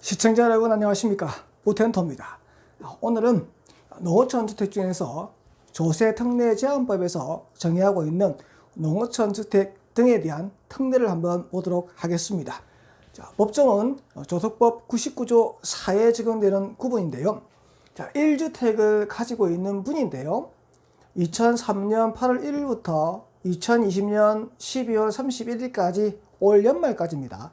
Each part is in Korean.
시청자 여러분 안녕하십니까, 우텐터입니다. 오늘은 농어촌 주택 중에서 조세 특례 제한법에서 정의하고 있는 농어촌 주택 등에 대한 특례를 한번 보도록 하겠습니다. 자, 법정은 조석법 99조 4에 적용되는 구분인데요. 자, 1주택을 가지고 있는 분인데요. 2003년 8월 1일부터 2020년 12월 31일까지 올 연말까지입니다.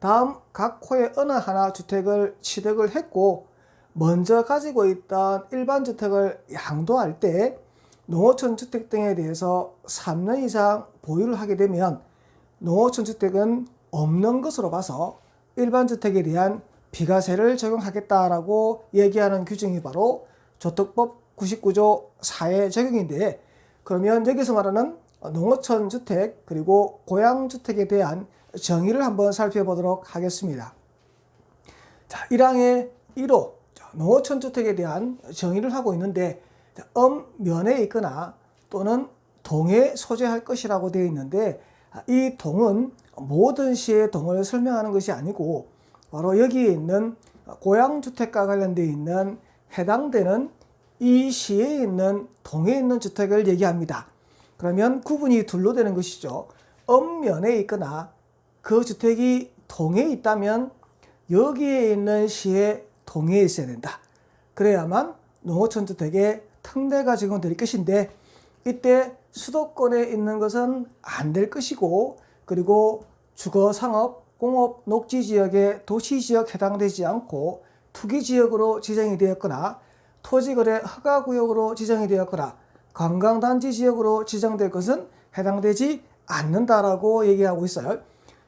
다음 각 호의 어느 하나 주택을 취득을 했고 먼저 가지고 있던 일반 주택을 양도할 때 농어촌 주택 등에 대해서 3년 이상 보유를 하게 되면 농어촌 주택은 없는 것으로 봐서 일반 주택에 대한 비과세를 적용하겠다라고 얘기하는 규정이 바로 조특법 99조 4의 적용인데, 그러면 여기서 말하는 농어촌 주택 그리고 고양주택에 대한 정의를 한번 살펴보도록 하겠습니다. 자, 1항의 1호 농어촌 주택에 대한 정의를 하고 있는데, 엄면에 있거나 또는 동에 소재할 것이라고 되어 있는데, 이 동은 모든 시의 동을 설명하는 것이 아니고 바로 여기에 있는 고양주택과 관련되어 있는 해당되는 이 시에 있는 동에 있는 주택을 얘기합니다. 그러면 구분이 둘로 되는 것이죠. 엄면에 있거나 그 주택이 동에 있다면 여기에 있는 시에 동에 있어야 된다. 그래야만 농어촌 주택에 특례가 적용될 것인데, 이때 수도권에 있는 것은 안 될 것이고, 그리고 주거, 상업, 공업, 녹지지역에 도시지역 해당되지 않고 투기지역으로 지정이 되었거나 토지거래 허가구역으로 지정이 되었거나 관광단지 지역으로 지정될 것은 해당되지 않는다라고 얘기하고 있어요.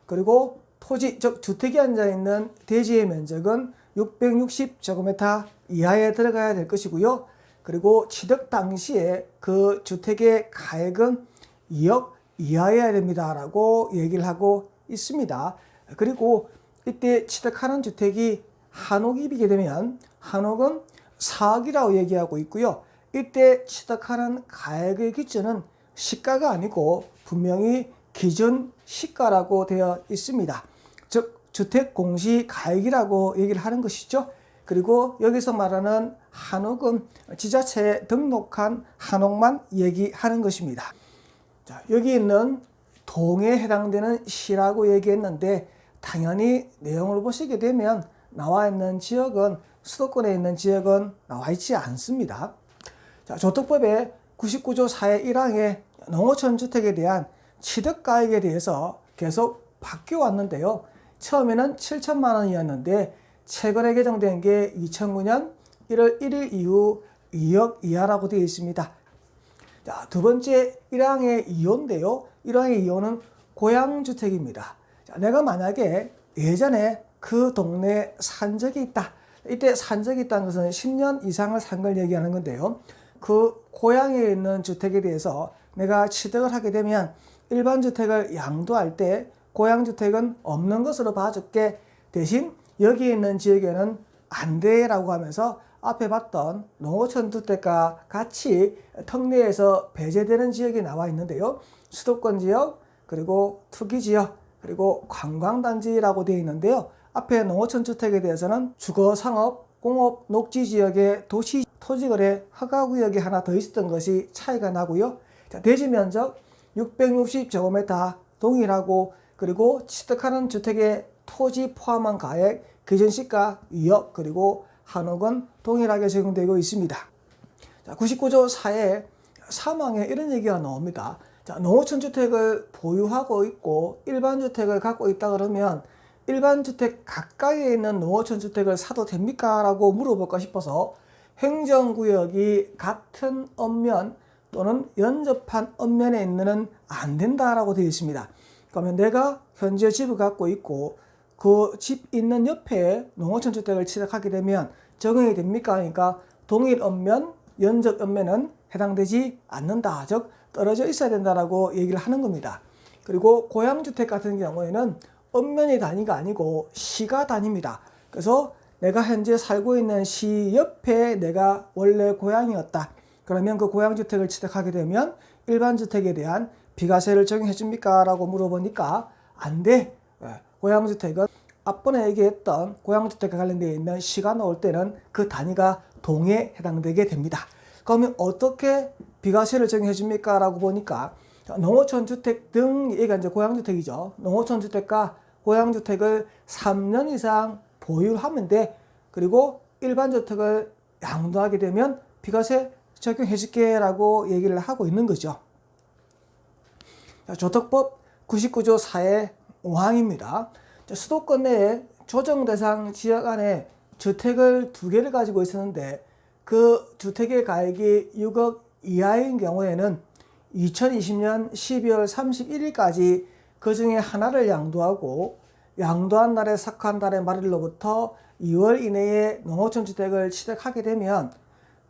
그리고 토지, 즉 주택이 앉아있는 대지의 면적은 660제곱미터 이하에 들어가야 될 것이고요. 그리고 취득 당시에 그 주택의 가액은 2억 이하여야 됩니다 라고 얘기를 하고 있습니다. 그리고 이때 취득하는 주택이 한옥이게 되면 한옥은 4억이라고 얘기하고 있고요. 이때 취득하는 가액의 기준은 시가가 아니고 분명히 기준 시가라고 되어 있습니다. 즉 주택 공시 가액이라고 얘기를 하는 것이죠. 그리고 여기서 말하는 한옥은 지자체에 등록한 한옥만 얘기하는 것입니다. 자, 여기 있는 동에 해당되는 시라고 얘기했는데, 당연히 내용을 보시게 되면 나와 있는 지역은 수도권에 있는 지역은 나와 있지 않습니다. 자, 조특법의 99조 4의 1항에 농어촌 주택에 대한 취득가액에 대해서 계속 바뀌어 왔는데요. 처음에는 7천만 원이었는데 최근에 개정된 게 2009년 1월 1일 이후 2억 이하라고 되어 있습니다. 자, 두 번째 1항의 2호인데요. 1항의 2호는 고양주택입니다. 자, 내가 만약에 예전에 그 동네에 산 적이 있다. 이때 산 적이 있다는 것은 10년 이상을 산 걸 얘기하는 건데요. 그 고양에 있는 주택에 대해서 내가 취득을 하게 되면 일반 주택을 양도할 때 고양주택은 없는 것으로 봐줄게. 대신 여기에 있는 지역에는 안 돼라고 하면서 앞에 봤던 농어촌 주택과 같이 특례에서 배제되는 지역이 나와 있는데요. 수도권 지역, 그리고 투기 지역, 그리고 관광단지라고 되어 있는데요. 앞에 농어촌 주택에 대해서는 주거, 상업, 공업, 녹지 지역에 도시 토지거래 허가구역이 하나 더 있었던 것이 차이가 나고요. 자, 대지 면적 660제곱미터 동일하고, 그리고 취득하는 주택의 토지 포함한 가액 기준시가 2억, 그리고 한옥은 동일하게 적용되고 있습니다. 자, 99조 4의 3항에 이런 얘기가 나옵니다. 자, 농어촌 주택을 보유하고 있고 일반 주택을 갖고 있다 그러면 일반 주택 가까이에 있는 농어촌 주택을 사도 됩니까? 라고 물어볼까 싶어서 행정구역이 같은 읍면 또는 연접한 읍면에 있는 안 된다라고 되어 있습니다. 그러면 내가 현재 집을 갖고 있고 그 집 있는 옆에 농어촌 주택을 취득하게 되면 적용이 됩니까? 그러니까 동일 읍면, 연접 읍면은 해당되지 않는다. 즉 떨어져 있어야 된다라고 얘기를 하는 겁니다. 그리고 고양주택 같은 경우에는 읍면이 단위가 아니고 시가 단위입니다. 그래서 내가 현재 살고 있는 시 옆에 내가 원래 고향이었다. 그러면 그 고양주택을 취득하게 되면 일반 주택에 대한 비과세를 적용해 줍니까? 라고 물어보니까 안 돼. 고양주택은 앞번에 얘기했던 고양주택과 관련되어 있는 시가 나올 때는 그 단위가 동에 해당되게 됩니다. 그러면 어떻게 비과세를 적용해 줍니까? 라고 보니까 농어촌 주택 등, 얘가 이제 고양주택이죠. 농어촌 주택과 고양주택을 3년 이상 보유하면 돼. 그리고 일반 주택을 양도하게 되면 비과세 적용해 줄게 라고 얘기를 하고 있는 거죠. 조특법 99조 4의 5항입니다. 수도권 내에 조정 대상 지역 안에 주택을 2개를 가지고 있었는데 그 주택의 가액이 6억 이하인 경우에는 2020년 12월 31일까지 그 중에 하나를 양도하고 양도한 날에 sak한 달의 말일로부터 2월 이내에 농어촌 주택을 취득하게 되면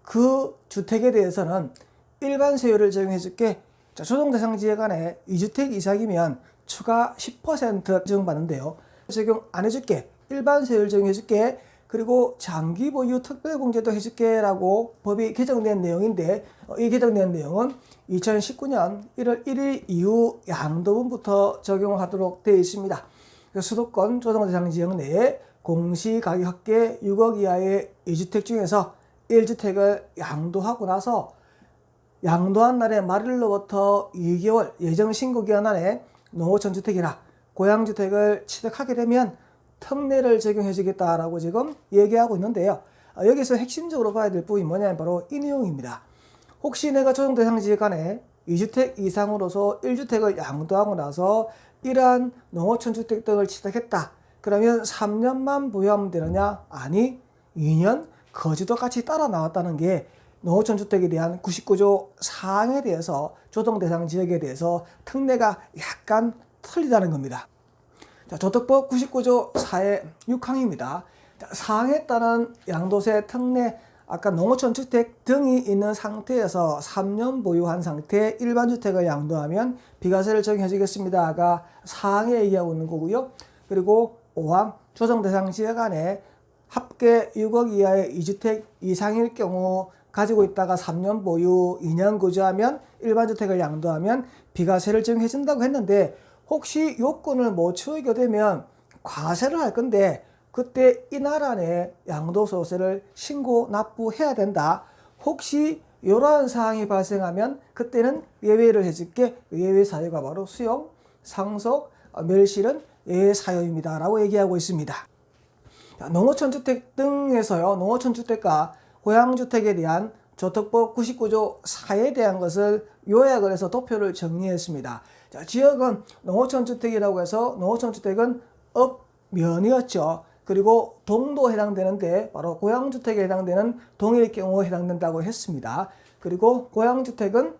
그 주택에 대해서는 일반 세율을 적용해 줄게. 조정 대상 지역 안에 2주택 이상이면 추가 10% 적용받는데요. 적용 안 해줄게. 일반 세율 적용해 줄게. 그리고 장기 보유 특별공제도 해줄게 라고 법이 개정된 내용인데 이 개정된 내용은 2019년 1월 1일 이후 양도분부터 적용하도록 되어 있습니다. 수도권 조정 대상 지역 내에 공시가격 합계 6억 이하의 2주택 중에서 1주택을 양도하고 나서 양도한 날의 말일로부터 2개월 예정 신고기간 안에 농어촌 주택이나 고양주택을 취득하게 되면 특례를 적용해 주겠다라고 지금 얘기하고 있는데요. 여기서 핵심적으로 봐야 될 부분이 뭐냐면 바로 이 내용입니다. 혹시 내가 조정 대상 지역 안에 2주택 이상으로서 1주택을 양도하고 나서 이러한 농어촌 주택 등을 취득했다. 그러면 3년만 보유하면 되느냐? 아니, 2년 거지도 같이 따라 나왔다는 게 농어촌 주택에 대한 99조 4항에 대해서 조정 대상 지역에 대해서 특례가 약간 틀리다는 겁니다. 자, 조특법 99조 4의 6항입니다. 자, 사항에 따른 양도세 특례, 아까 농어촌 주택 등이 있는 상태에서 3년 보유한 상태에 일반 주택을 양도하면 비과세를 적용해 주겠습니다가 사항에 얘기하고 있는 거고요. 그리고 5항 조정 대상 지역 안에 합계 6억 이하의 2주택 이상일 경우 가지고 있다가 3년 보유, 2년 거주하면 일반 주택을 양도하면 비과세를 적용해 준다고 했는데 혹시 요건을 못 채우게 되면 과세를 할 건데 그때 이날 안에 양도소득세를 신고 납부해야 된다. 혹시 이러한 사항이 발생하면 그때는 예외를 해줄게. 예외 사유가 바로 수용, 상속, 멸실은 예외 사유입니다. 라고 얘기하고 있습니다. 농어촌 주택 등에서요. 농어촌 주택과 고양주택에 대한 조특법 99조 4에 대한 것을 요약을 해서 도표를 정리했습니다. 자, 지역은 농어촌 주택이라고 해서 농어촌 주택은 읍면이었죠. 그리고 동도 해당되는데 바로 고양주택에 해당되는 동일 경우 해당된다고 했습니다. 그리고 고양주택은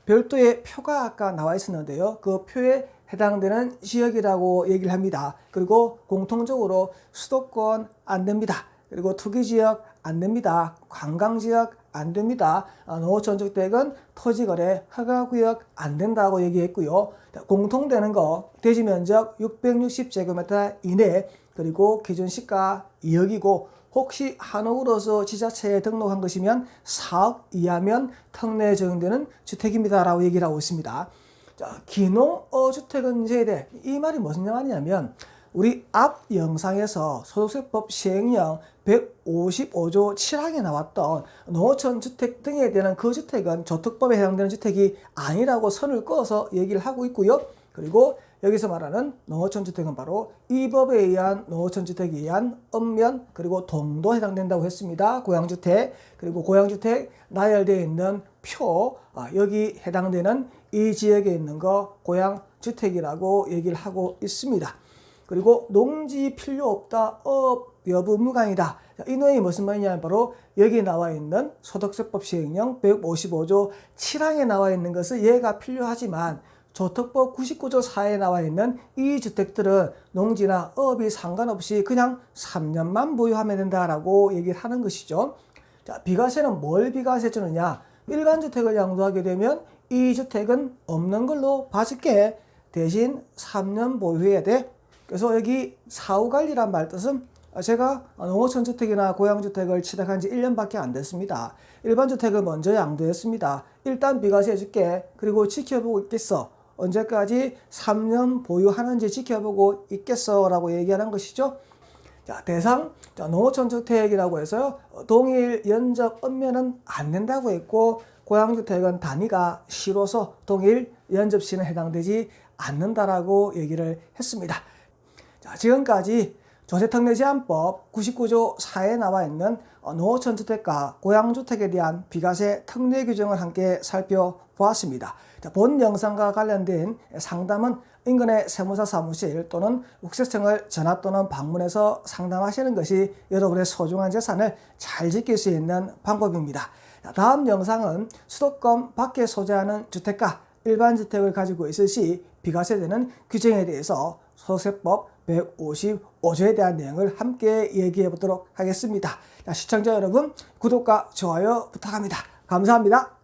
별도의 표가 아까 나와 있었는데요. 그 표에 해당되는 지역이라고 얘기를 합니다. 그리고 공통적으로 수도권 안 됩니다. 그리고 투기지역 안 됩니다. 관광지역 안 됩니다. 농어촌 주택은 토지거래 허가구역 안 된다고 얘기했고요. 공통되는 거 대지면적 660제곱미터 이내 그리고 기준시가 2억이고 혹시 한옥으로서 지자체에 등록한 것이면 4억 이하면 특례 적용되는 주택입니다. 라고 얘기를 하고 있습니다. 자, 기농주택은 제외돼. 이 말이 무슨 말이냐면 우리 앞 영상에서 소득세법 시행령 155조 7항에 나왔던 농어촌 주택 등에 대한 그 주택은 조특법에 해당되는 주택이 아니라고 선을 그어서 얘기를 하고 있고요. 그리고 여기서 말하는 농어촌 주택은 바로 이 법에 의한 농어촌 주택에 의한 읍면 그리고 동도 해당된다고 했습니다. 고양주택 그리고 고양주택 나열되어 있는 표 여기 해당되는 이 지역에 있는 거 고양주택이라고 얘기를 하고 있습니다. 그리고 농지 필요 없다, 업 여부 무관이다. 이 내용이 무슨 말이냐면 바로 여기 나와 있는 소득세법 시행령 155조 7항에 나와 있는 것은 이해가 필요하지만 조특법 99조 4에 나와 있는 이 주택들은 농지나 업이 상관없이 그냥 3년만 보유하면 된다라고 얘기를 하는 것이죠. 자, 비과세는 뭘 비과세 주느냐? 일반 주택을 양도하게 되면 이 주택은 없는 걸로 봐줄게. 대신 3년 보유해야 돼. 그래서 여기 사후관리란 말 뜻은 제가 농어촌 주택이나 고양주택을 취득한 지 1년밖에 안 됐습니다. 일반 주택을 먼저 양도했습니다. 일단 비과세 해줄게. 그리고 지켜보고 있겠어. 언제까지 3년 보유하는지 지켜보고 있겠어라고 얘기하는 것이죠. 자, 대상 농어촌 주택이라고 해서요. 동일 연적 읍면은 안 된다고 했고 고양주택은 단위가 시로서 동일 연접시는 해당되지 않는다라고 얘기를 했습니다. 자, 지금까지 조세특례제한법 99조 4에 나와 있는 농어촌 주택과 고양주택에 대한 비과세 특례 규정을 함께 살펴보았습니다. 자, 본 영상과 관련된 상담은 인근의 세무사 사무실 또는 국세청을 전화 또는 방문해서 상담하시는 것이 여러분의 소중한 재산을 잘 지킬 수 있는 방법입니다. 자, 다음 영상은 수도권 밖에 소재하는 주택과 일반 주택을 가지고 있을 시 비과세되는 규정에 대해서 소득세법 155조에 대한 내용을 함께 얘기해 보도록 하겠습니다. 자, 시청자 여러분, 구독과 좋아요 부탁합니다. 감사합니다.